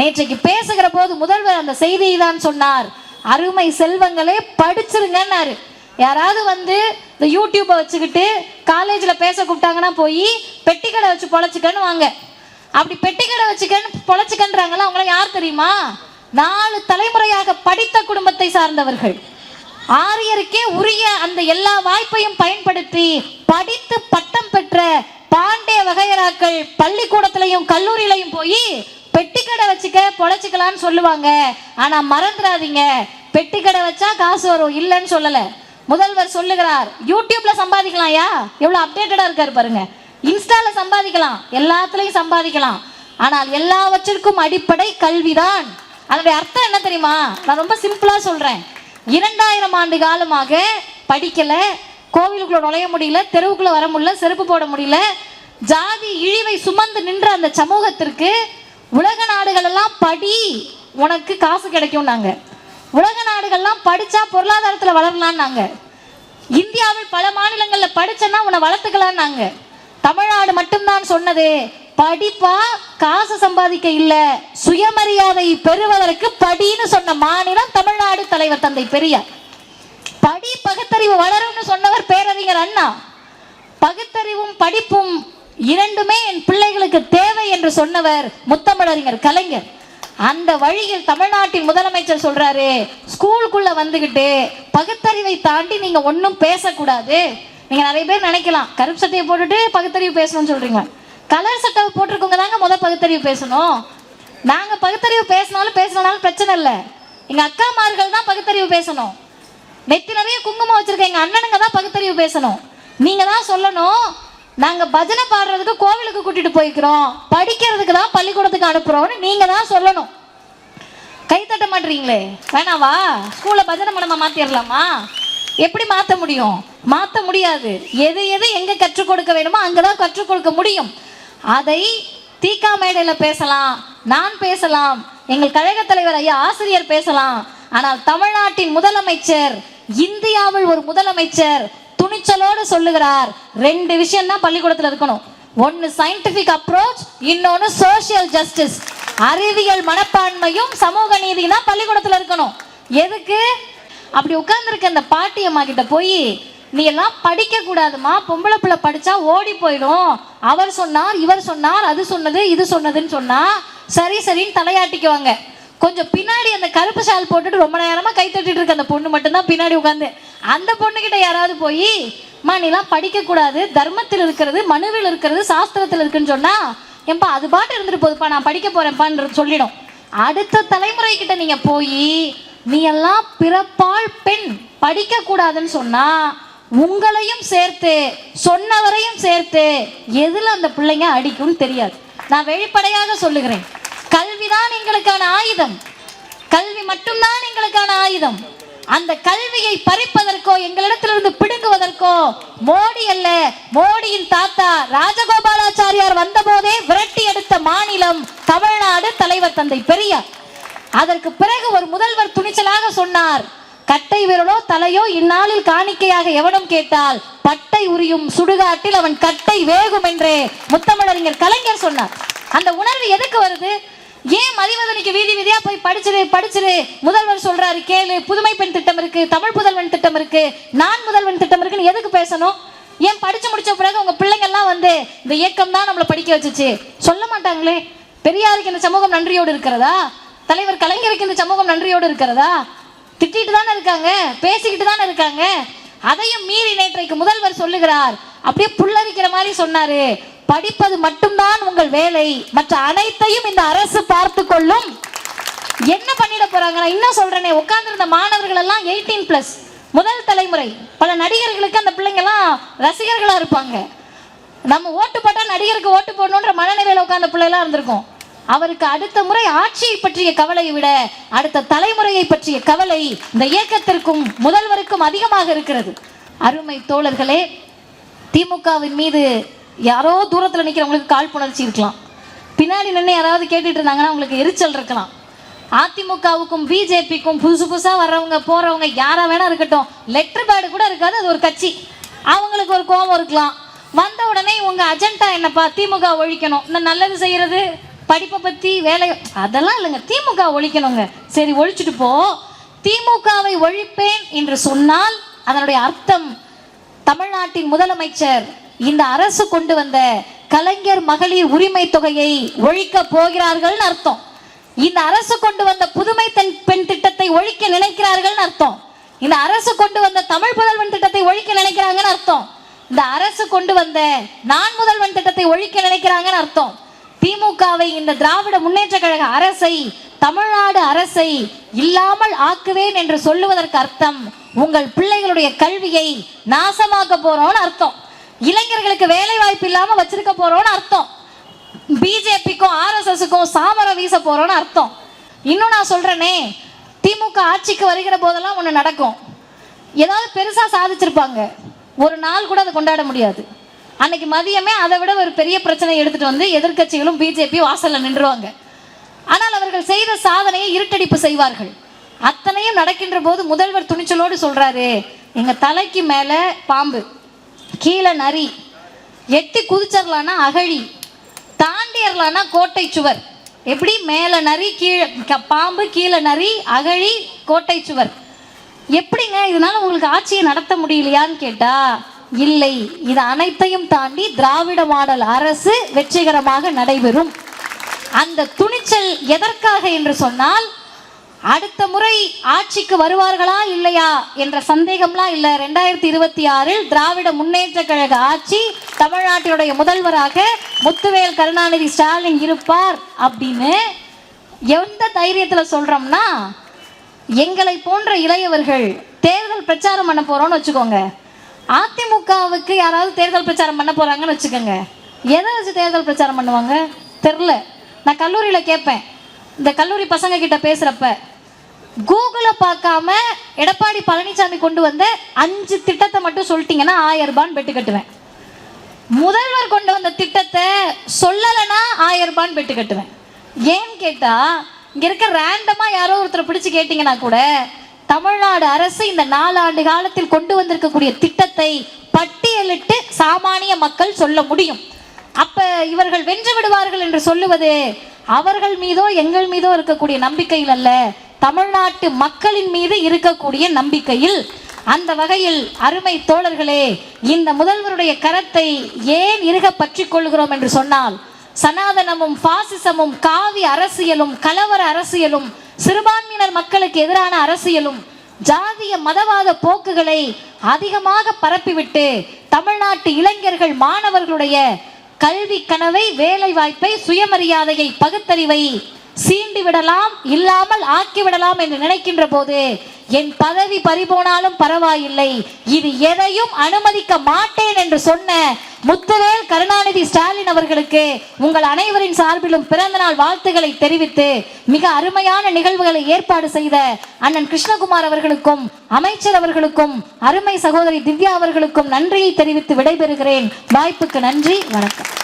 நேற்றைக்கு பேசுகிற போது முதல்வர் அந்த செய்தியை தான் சொன்னார். அருமை செல்வங்களே படிச்சிருங்கன்னாரு. யாராவது வந்து இந்த யூடியூப்பை வச்சுக்கிட்டு காலேஜில் பேச கூப்பிட்டாங்கன்னா போய் பெட்டி கடை வச்சு பொழைச்சிக்கன்னு வாங்க. அப்படி பெட்டி கடை வச்சுக்கன்னு பொழைச்சிக்கன்றாங்களா அவங்கள யார் தெரியுமா? 4 தலைமுறையாக படித்த குடும்பத்தை சார்ந்தவர்கள். ஆரியருக்கே உரிய அந்த எல்லா வாய்ப்பையும் பயன்படுத்தி படித்து பட்டம் பெற்ற பாண்டே வகையராக்கள் பள்ளிக்கூடத்திலையும் கல்லூரியிலையும் போய் பெட்டி கடை வச்சுக்க பொழைச்சிக்கலான்னு சொல்லுவாங்க. ஆனா மறந்துடாதீங்க, பெட்டி கடை வச்சா காசு வரும் இல்லைன்னு சொல்லல. முதல்வர் சொல்லுகிறார், யூடியூப்ல சம்பாதிக்கலாம்யா, எவ்வளவு அப்டேட்டடா இருக்காரு பாருங்க. இன்ஸ்டால சம்பாதிக்கலாம், எல்லாத்துலயும் சம்பாதிக்கலாம். ஆனால் எல்லாவற்றிற்கும் அடிப்படை கல்விதான். அதனுடைய அர்த்தம் என்ன தெரியுமா? நான் ரொம்ப சிம்பிளா சொல்றேன். 2000 ஆண்டு காலமாக படிக்கல, கோவிலுக்குள்ள நுழைய முடியல, தெருவுக்குள்ள வர முடியல, செருப்பு போட முடியல, ஜாதி இழிவை சுமந்து நின்ற அந்த சமூகத்திற்கு உலக நாடுகள் எல்லாம் படி, உனக்கு காசு கிடைக்கும் நாங்க. உலக நாடுகள்லாம் படிச்சா பொருளாதாரத்தில் வளரலான்னாங்க. இந்தியாவில் பல மாநிலங்கள்ல படிச்சனா உன்னை வளர்த்துக்கலாம் நாங்க. தமிழ்நாடு மட்டும்தான் சொன்னது, படிப்பா காசு சம்பாதிக்க இல்ல, சுயமரியாதை பெறுவதற்கு படின்னு சொன்ன மாநிலம் தமிழ்நாடு. தலைவர் தந்தை பெரியார். படி பகுத்தறிவு வளரும்னு சொன்னவர் பேரறிஞர் அண்ணா. பகுத்தறிவும் படிப்பும் இரண்டுமே என் பிள்ளைகளுக்கு தேவை என்று சொன்னவர் முத்தமிழறிஞர் கலைஞர். அந்த வழியில் தமிழ்நாட்டின் முதலமைச்சர் சொல்றாரு, ஸ்கூலுக்குள்ள வந்துகிட்டு பகுத்தறிவை தாண்டி நீங்க ஒன்னும் பேசக்கூடாது. நீங்க நிறைய பேர் நினைக்கலாம், கருப்பு சட்டையை போட்டுட்டு பகுத்தறிவு பேசணும்னு சொல்றீங்க. கலர் சட்டை போட்டிருக்கவங்க தாங்க பகுத்தறிவு பேசணும். நாங்க பகுத்தறிவு பேசினாலும் பிரச்சனை இல்லை. எங்க அக்காமார்கள் தான் பகுத்தறிவு பேசணும். நெத்தி நிறைய குங்குமம் வச்சிருக்க எங்க அண்ணனுங்க தான் பகுத்தறிவு பேசணும். நீங்க தான் சொல்லணும், நாங்க பஜனை பாடுறதுக்கு கோவிலுக்கு கூட்டிட்டு போய்க்கிறோம், படிக்கிறதுக்கு தான் பள்ளிக்கூடத்துக்கு அனுப்புறோம்னு நீங்க தான் சொல்லணும். கை தட்ட மாட்டீங்களே, வேணாவா? ஸ்கூல்ல பஜனை மடமா மாத்திரலாமா? எப்படி மாத்த முடியும்? மாத்த முடியாது. எது எது எங்க கற்றுக் கொடுக்க வேணுமோ அங்கதான் கற்றுக் கொடுக்க முடியும். அதை தீகா மேடையில பேசலாம், நான் பேசலாம், எங்கள் கழக தலைவர் ஐயா ஆசிரியர் பேசலாம். ஆனால் தமிழ்நாட்டின் முதலமைச்சர், இந்தியாவில் ஒரு முதலமைச்சர் துணிச்சலோடு சொல்லுகிறார், 2 விஷயம் தான் பள்ளிக்கூடத்தில் இருக்கணும். ஒன்னு சயின்டிபிக் அப்ரோச், இன்னொன்னு சோசியல் ஜஸ்டிஸ். அறிவியல் மனப்பான்மையும் சமூக நீதி தான் பள்ளிக்கூடத்தில் இருக்கணும். எதுக்கு? அப்படி உட்கார்ந்துருக்க அந்த பாட்டியம்மா கிட்ட போய், நீ எல்லாம் படிக்க கூடாதுமா, பொம்பளை பிள்ளை படிச்சா ஓடி போயிடும், அவர் சொன்னார் இவர் சொன்னார், அது சொன்னது இது சொன்னதுன்னு சொன்னா சரி சரின்னு தலையாட்டிக்குவாங்க. கொஞ்சம் பின்னாடி அந்த கருப்பு ஷால் போட்டுட்டு ரொம்ப நேரமா கை தட்டிட்டு இருக்க அந்த பொண்ணு மட்டும்தான் பின்னாடி உட்காந்து, அந்த பொண்ணுகிட்ட யாராவது போய், மா நீலாம் படிக்க கூடாது, தர்மத்தில் இருக்கிறது, மனுவில் இருக்கிறது, சாஸ்திரத்தில் இருக்குன்னு சொன்னா, ஏன்பா அது பாட்டு இருந்துட்டு போகுதுப்பா, நான் படிக்க போறேன்ப்பான்னு சொல்லிடும். அடுத்த தலைமுறை கிட்ட நீங்க போய், நீ எல்லாம் பிறப்பால் பெண், படிக்க கூடாதுன்னு சொன்னா உங்களையும் சேர்த்து சொன்னவரையும் சேர்த்து எதுல அந்த பிள்ளைங்க அடிக்கும்னு தெரியாது. நான் வெளிப்படையாக சொல்லுகிறேன், கல்விதான் எங்களுக்கான ஆயுதம். கல்வி மட்டும்தான் எங்களுக்கான ஆயுதம். அந்த கல்வியை பறிப்பதற்கோ எங்களிடத்திலிருந்து பிடுங்குவதற்கோ மோடி அல்ல, மோடியின் தாத்தா ராஜகோபாலாச்சாரியார் வந்த போதே விரட்டி எடுத்த மாநிலம் தமிழ்நாடு. தலைவர் தந்தை பெரியார். அதற்கு பிறகு ஒரு முதல்வர் துணிச்சலாக சொன்னார், கட்டை விரலோ தலையோ இந்நாளில் காணிக்கையாக எவனும் கேட்டால் பட்டை உரியும் சுடுகாட்டில் அவன் கட்டை வேகும் என்றே முத்தமிழறிஞர் கலைஞர் சொன்னார். அந்த உணர்வு எதுக்கு வருது? ஏன் மதிவதனிக்கு வீதி வீதியா போய் படிச்சிரு முதல்வர் சொல்றாரு கேளு, புதுமை பெண் திட்டம் இருக்கு, தமிழ் புதல்வன் திட்டம் இருக்கு, நான் முதல்வன் திட்டம் இருக்குன்னு எதுக்கு பேசணும்? ஏன் படிச்சு முடிச்ச பிறகு உங்க பிள்ளைங்க எல்லாம் வந்து இந்த இயக்கம் தான் நம்மளை படிக்க வச்சுச்சு சொல்ல மாட்டாங்களே? பெரியாருக்கு இந்த சமூகம் நன்றியோடு இருக்கிறதா? தலைவர் கலைஞருக்கு இந்த சமூகம் நன்றியோடு இருக்கிறதா? திட்டிட்டு தானே இருக்காங்க, பேசிக்கிட்டு தானே இருக்காங்க. அதையும் மீறி நேற்றைக்கு முதல்வர் சொல்லுகிறார், அப்படியே புல்லரிக்கிற மாதிரி சொன்னாரு, படிப்பது மட்டும்தான் உங்கள் வேலை, மற்ற அனைத்தையும் இந்த அரசு பார்த்து கொள்ளும். என்ன பண்ணிட போறாங்க? நான் இன்னும் சொல்றேனே, உட்கார்ந்திருந்த மாணவர்கள் எல்லாம் 18+, முதல் தலைமுறை. பல நடிகர்களுக்கு அந்த பிள்ளைங்க எல்லாம் ரசிகர்களா இருப்பாங்க. நம்ம ஓட்டு போட்டா நடிகருக்கு ஓட்டு போடணுன்ற மனநிலையில உட்கார்ந்த பிள்ளைலாம் இருந்திருக்கும். அவருக்கு அடுத்த முறை ஆட்சியை பற்றிய கவலையை விட அடுத்த தலைமுறையை பற்றிய கவலை இந்த இயக்கத்திற்கும் முதல்வருக்கும் அதிகமாக இருக்கிறது. அருமை தோழர்களே, திமுகவின் மீது யாரோ தூரத்தில் நிற்கிறவங்களுக்கு காழ்ப்புணர்ச்சி இருக்கலாம், பின்னாடி நின்று யாராவது கேட்டுட்டு இருந்தாங்கன்னா அவங்களுக்கு எரிச்சல் இருக்கலாம். அதிமுகவுக்கும் பிஜேபிக்கும் புதுசா வர்றவங்க போறவங்க யாரா வேணா இருக்கட்டும், லெட்டர் பேடு கூட இருக்காது, அது ஒரு கட்சி, அவங்களுக்கு ஒரு கோபம் இருக்கலாம். வந்த உடனே உங்க அஜெண்டா என்னப்பா? திமுக ஒழிக்கணும், இந்த நல்லது செய்யறது படிப்பை பற்றி வேலை அதெல்லாம் இல்லைங்க, திமுக ஒழிக்கணுங்க. சரி ஒழிச்சுட்டு போ. திமுகவை ஒழிப்பேன் என்று சொன்னால் அதனுடைய அர்த்தம் தமிழ்நாட்டின் முதலமைச்சர் இந்த அரசு கொண்டு வந்த கலைஞர் மகளிர் உரிமை தொகையை ஒழிக்க போகிறார்கள் அர்த்தம். இந்த அரசு கொண்டு வந்த புதுமை பெண் திட்டத்தை ஒழிக்க நினைக்கிறார்கள் அர்த்தம். இந்த அரசு கொண்டு வந்த தமிழ் புதல்வன் திட்டத்தை ஒழிக்க நினைக்கிறாங்கன்னு அர்த்தம். இந்த அரசு கொண்டு வந்த நான் முதல்வன் திட்டத்தை ஒழிக்க நினைக்கிறாங்கன்னு அர்த்தம். திமுகவை இந்த திராவிட முன்னேற்ற கழக அரசை, தமிழ்நாடு அரசை இல்லாமல் ஆக்குவேன் என்று சொல்லுவதற்கு அர்த்தம் உங்கள் பிள்ளைகளுடைய கல்வியை நாசமாக்க போறோம்னு அர்த்தம். இளைஞர்களுக்கு வேலை வாய்ப்பு இல்லாம வச்சிருக்க போறோம்னு அர்த்தம். பிஜேபிக்கும் ஆர்எஸ்எஸ்க்கும் சாமரம் வீச போறோம்னு அர்த்தம். இன்னும் நான் சொல்றேனே, திமுக ஆட்சிக்கு வருகிற போதெல்லாம் ஒண்ணு நடக்கும். ஏதாவது பெருசா சாதிச்சிருப்பாங்க, ஒரு நாள் கூட அதை கொண்டாட முடியாது. அன்னைக்கு மதியமே அதை விட ஒரு பெரிய பிரச்சனை எடுத்துட்டு வந்து எதிர்கட்சிகளும் பிஜேபி வாசல்ல நின்றுவாங்க. ஆனால் அவர்கள் செய்த சாதனையை இருட்டடிப்பு செய்வார்கள். அத்தனையும் நடக்கின்ற போது முதல்வர் துணிச்சலோடு சொல்றாரு, எங்க தலைக்கு மேல பாம்பு, கீழே நரி, எட்டி குதிச்சிடலான்னா அகழி, தாண்டியறலான்னா கோட்டை சுவர். எப்படி மேல நரி, கீழே பாம்பு, கீழே நரி, அகழி, கோட்டை சுவர். எப்படிங்க இதனால உங்களுக்கு ஆட்சியை நடத்த முடியலையான்னு கேட்டா, இல்லை, இது அனைத்தையும் தாண்டி திராவிட மாடல் அரசு வெற்றிகரமாக நடைபெறும். அந்த துணிச்சல் எதற்காக என்று சொன்னால், அடுத்த முறை ஆட்சிக்கு வருவார்களா இல்லையா என்ற சந்தேகம்லாம் இல்லை. 2026 திராவிட முன்னேற்ற கழக ஆட்சி, தமிழ்நாட்டினுடைய முதல்வராக முத்துவேல் கருணாநிதி ஸ்டாலின் இருப்பார் அப்படின்னு எந்த தைரியத்தில் சொல்றோம்னா, எங்களை போன்ற இளையவர்கள் தேர்தல் பிரச்சாரம் பண்ண போறோம்னு வச்சுக்கோங்க. அதிமுகவுக்கு யாராவது தேர்தல் பிரச்சாரம் பண்ண போறாங்கன்னு வச்சுக்கோங்க, எதை வச்சு தேர்தல் பிரச்சாரம் பண்ணுவாங்க தெரில. நான் கல்லூரியில் கேட்பேன், இந்த கல்லூரி பசங்க கிட்ட பேசுறப்ப, கூகுளை பார்க்காம எடப்பாடி பழனிசாமி கொண்டு வந்த 5 திட்டத்தை மட்டும் சொல்லிட்டீங்கன்னா 1000 ரூபான்னு பெட்டு கட்டுவேன். முதல்வர் கொண்டு வந்த திட்டத்தை சொல்லலைன்னா 1000 ரூபான்னு பெட்டு கட்டுவேன். ஏன்னு கேட்டா, இங்க இருக்க ரேண்டமா யாரோ ஒருத்தரை பிடிச்சு கேட்டீங்கன்னா கூட, தமிழ்நாடு அரசு இந்த 4 ஆண்டு காலத்தில் கொண்டு வந்திருக்கக்கூடிய திட்டத்தை பட்டியலிட்டு சாமானிய மக்கள் சொல்ல முடியும். அப்ப இவர்கள் வென்று விடுவார்கள் என்று சொல்லுவது அவர்கள் மீதோ எங்கள் மீதோ இருக்கக்கூடிய நம்பிக்கையில் அல்ல, தமிழ்நாட்டு மக்களின் மீது இருக்கக்கூடிய நம்பிக்கையில். அந்த வகையில் அருமை தோழர்களே, இந்த முதல்வருடைய கரத்தை ஏன் இறுக பற்றி கொள்கிறோம் என்று சொன்னால், சனாதனமும் பாசிசமும் காவி அரசியலும் கலவர அரசியலும் சிறுபான்மையினர் மக்களுக்கு எதிரான அரசியலும் ஜாதிய மதவாத போக்குகளை அதிகமாக பரப்பிவிட்டு தமிழ்நாட்டு இளைஞர்கள் மாணவர்களுடைய கல்வி கனவை, வேலை வாய்ப்பை, சுயமரியாதையை, பகுத்தறிவை சீண்டி விடலாம், இல்லாமல் ஆக்கிவிடலாம் என்று நினைக்கின்ற போது, என் பதவி பறிபோனாலும் பரவாயில்லை, இது எதையும் அனுமதிக்க மாட்டேன் என்று சொன்ன முத்துவேல் கருணாநிதி ஸ்டாலின் அவர்களுக்கு உங்கள் அனைவரின் சார்பிலும் பிறந்தநாள் வாழ்த்துக்களை தெரிவித்து, மிக அருமையான நிகழ்வுகளை ஏற்பாடு செய்த அண்ணன் கிருஷ்ணகுமார் அவர்களுக்கும், அமைச்சர் அவர்களுக்கும், அருமை சகோதரி திவ்யா அவர்களுக்கும் நன்றியை தெரிவித்து விடைபெறுகிறேன். வாய்ப்புக்கு நன்றி, வணக்கம்.